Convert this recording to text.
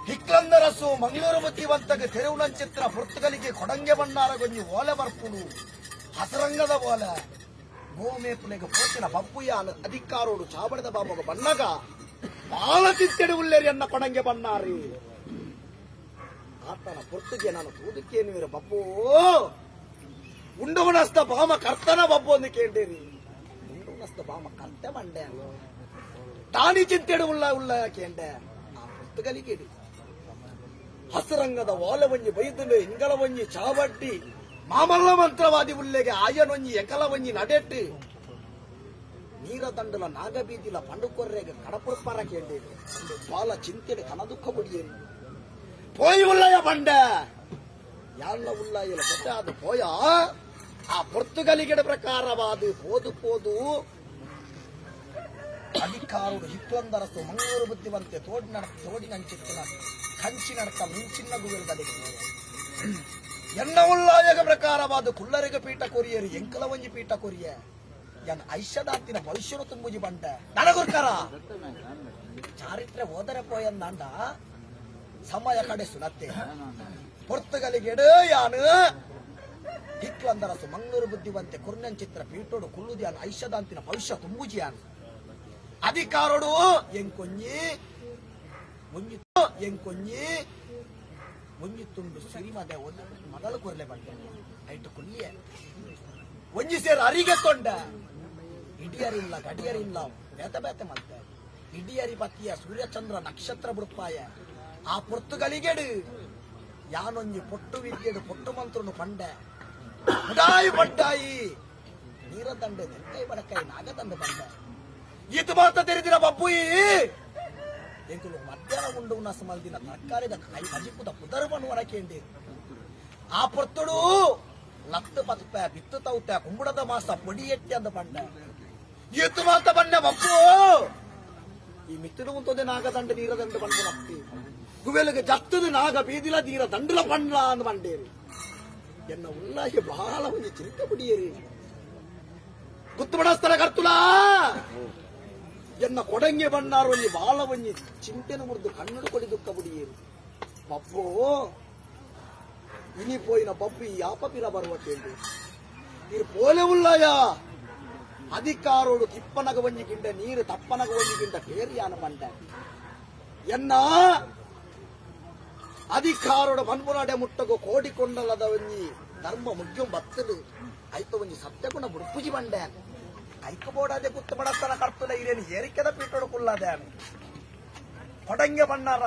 ಹಿಕ್ಲಂದರಸು ಮಂಗಳೂರು ಬುದ್ಧಿವಂತಗೆ ತೆರವುನಂಚಿತ್ರ ಪುರ್ತುಗಲಿಗೆ ಕೊಡಂಗೆ ಬಣ್ಣಾರಗೊಂಜಿ ಓಲೆ ಬರ್ಪುಡು ಹಸರಂಗದ ಓಲೆ ಗೋಮೇಪುಲೆಗೆ ಪೋಚಿನ ಬಪ್ಪುಯಾನ ಅಧಿಕಾರೋಡು ಚಾಬಡದ ಬಾಬಗ ಬಣ್ಣಗ ಬಾಲ ತಿತ್ತೆಡು ಉಳ್ಳೇರಿ ಅನ್ನ ಕೊಡಂಗೆ ಬಣ್ಣಾರಿ ಆತನ ಪುರ್ತುಗೆ ನಾನು ತೂದಕ್ಕೇನು ಬಪ್ಪು ಉಂಡುಗುಣಸ್ತ ಬಾಮ ಕರ್ತನ ಬಬ್ಬು ಅಂದು ಕೇಳಿರಿ ಉಂಡುಗುಣಸ್ತ ಬಾಮ ಕರ್ತೆ ಮಂಡೆ ತಾನಿ ಚಿಂತೆಡು ಉಳ್ಳ ಕೇಂಡೆ ಆ ಪುರ್ತುಗಲಿಗೆ ಹಸರಂಗದ ಓಲವಂಜಿ ಬೈದುಲು ಇಂಗಳವಂಜಿ ಚಾವಡ್ಡಿ ಮಾಮಲ್ಲ ಮಂತ್ರವಾದಿ ಉಲ್ಲೆಗೆ ಆಯನೊಂಜಿ ಎಕಲವಂಜಿ ನಡೆಟ್ಟು ನೀರ ದಂಡಲ ನಾಗಬೀದಿಲ ಪಂಡುಕೊರ್ರೆಗೆ ಕಡಪುರ್ಪರ ಕೇಳಿದೆ ಬಾಲ ಚಿಂತೆಡೆ ಕನದುಃಖ ಬುಡಿಯೇನು ಪೋಯಿ ಉಲ್ಲಯ ಬಂಡ ಯಾಲ್ಲ ಉಲ್ಲಯಲ ಗೊತ್ತ ಅದು ಪೋಯ ಆ ಪೊರ್ತುಗಲಿಗೆಡ ಪ್ರಕಾರವಾದ ಪೋದು ಅಧಿಕಾರುಡು ಹಿಕ್ಲಂದರಸು ಮಂಗಳೂರು ಬುದ್ಧಿವಂತೆ ತೋಡಿನಂಚಿತ್ತಿನ ಕಂಚಿ ನಡಕ ಮಿಂಚಿನ ಗುವೆಲ್ಗದೆಗೆ ಎನ್ನ ಉಲ್ಲಾಯಗ ಪ್ರಕಾರವಾದ ಕುಲ್ಲರಿಗೆ ಪೀಠ ಕೊರಿಯರು ಎಂಕಲವಂಜಿ ಪೀಠ ಕೊರಿಯ ಎನ್ ಐಷದಾಂತಿನ ಭವಿಷ್ಯನು ತುಂಬುಜಿ ಬಂಡ ನನಗುರ್ಕರ ಚಾರಿತ್ರೆ ಹೋದರೆ ಪೋಯಂದಾಂಡ ಸಮಯ ಕಡೆ ಸುನತ್ತೆ ಪೊರ್ತುಗಲಿಗೆಡು ಯಾನು ಹಿಕ್ಲಂದರಸು ಮಂಗಳೂರು ಬುದ್ಧಿವಂತೆ ಕುರ್ನಂಚಿತ್ರ ಪೀಠೋಡು ಕುಲ್ಲುದಿ ಅನ್ ಐಷದಾಂತಿನ ಭವಿಷ್ಯ ತುಂಬುಜಿ ಯಾನು ಅಧಿಕಾರೋಡು ಎಂಕೊಂಜಿ ಒಂಜಿ ತುಂಡು ಸಿರಿಮದೆ ಮೊದಲು ಕೊರ್ಲೆ ಬಂಡೆ ಐಟು ಕುಲ್ಲಿಯೆ ಒಂಜಿ ಸೇರು ಅರಿಗೆ ತೊಂಡ ಇಡಿಯರಿಲ್ಲ ಗಡಿಯರಿಲ್ಲ ಬೇತೆ ಮತ್ತೆ ಇಡಿಯರಿ ಪತಿಯ ಸೂರ್ಯಚಂದ್ರ ನಕ್ಷತ್ರ ಬುಡ್ಪಾಯ ಆ ಪೊರ್ತುಗಲಿಗೆಡು ಯಾನೊಂಜಿ ಪೊಟ್ಟು ವಿದ್ಯೆಡು ಪೊಟ್ಟು ಮಂತ್ರನು ಪಂಡೆ ಉಡಾಯಿ ಪಡ್ಡಾಯಿ ನೀರ ದಂಡೆ ನೆಕ್ಕೈ ಬಡಕೈ ನಾಗದಂಡೆ ಬಂಡೆ ಇದು ಮಾತ ತೆರೆದಿರ ಬಬ್ಬುಯಿ ಎಂಕುಲು ಮಧ್ಯಾಹ್ನ ಉಂಡು ಉನ್ನಸ ಮಲ್ದಿನ ತರಕಾರಿದ ಕೈ ಹಜಿಪುದ ಪುದರ್ವನು ಒಣಕೇಂಡಿ ಆ ಪೊರ್ತುಡು ಲತ್ತು ಪತ್ಪ ಬಿತ್ತು ತೌತ ಕುಂಬುಡದ ಮಾಸ ಪೊಡಿ ಎಟ್ಟಿ ಅಂದ ಬಂಡ ಇದು ಮಾತ ಬಂಡೆ ಬಪ್ಪು ಈ ಮಿತ್ತುಡು ಉಂತದೆ ನಾಗದಂಡ ನೀರ ದಂಡ ಬಂಡು ನಪ್ಪಿ ಗುವೆಲಿಗೆ ಜತ್ತದು ನಾಗ ಬೀದಿಲ ನೀರ ದಂಡಲ ಬಂಡ್ಲ ಅಂದ ಬಂಡೇರಿ ಎನ್ನ ಉಲ್ಲಾಗೆ ಬಹಳ ಒಂದು ಚಿಂತೆ ಬಿಡಿಯೇರಿ ಗುತ್ತು ಬಡಸ್ತರ ಕರ್ತುಲಾ ಎನ್ನ ಕೊಡಂಗೆ ಬಣ್ಣಾರು ಒಂಜಿ ಬಾಳ ಒಂಜಿ ಚಿಂತೆನ ಮುರಿದು ಕಣ್ಣು ಕೊಡಿ ದುಃಖ ಬುಡಿಯೇರು ಪಪ್ಪು ಇನಿ ಪೋಯಿನ ಪಪ್ಪು ಈ ಯಾಪಿರ ಬರುವಟ್ಟೇಂದು ಇದು ಪೋಲೆ ಉಳ್ಳಯ ಅಧಿಕಾರೋಡು ತಿಪ್ಪನಗ ಒಂಜಿಗಿಂಡ ನೀರು ತಪ್ಪನಗ ಒಂಜಿಗಿಂಡ ಬೇರಿಯಾನ ಬಂಡ ಎನ್ನ ಅಧಿಕಾರೋಡು ಮನ್ಮುನಾಡೆ ಮುಟ್ಟಗೋ ಕೋಡಿಕೊಂಡಲ್ಲದ ಒಂಜಿ ಧರ್ಮ ಮುಗ್ಯಂ ಬತ್ತದು ಆಯ್ತು ಒಂಜಿ ಸತ್ಯಗುಣ ಬುಡ್ಪುಜಿ ಬಂಡೆ ಐಕಬೋಡದೆ ಕುತ್ತು ಬಡತನ ಕರ್ತನ ಇರೇನು ಏರಿಕೆದ ಪೀಠೋಡು ಕುಲ್ಲದೆ ಕೊಡಂಗೆ ಬಣ್ಣಾರ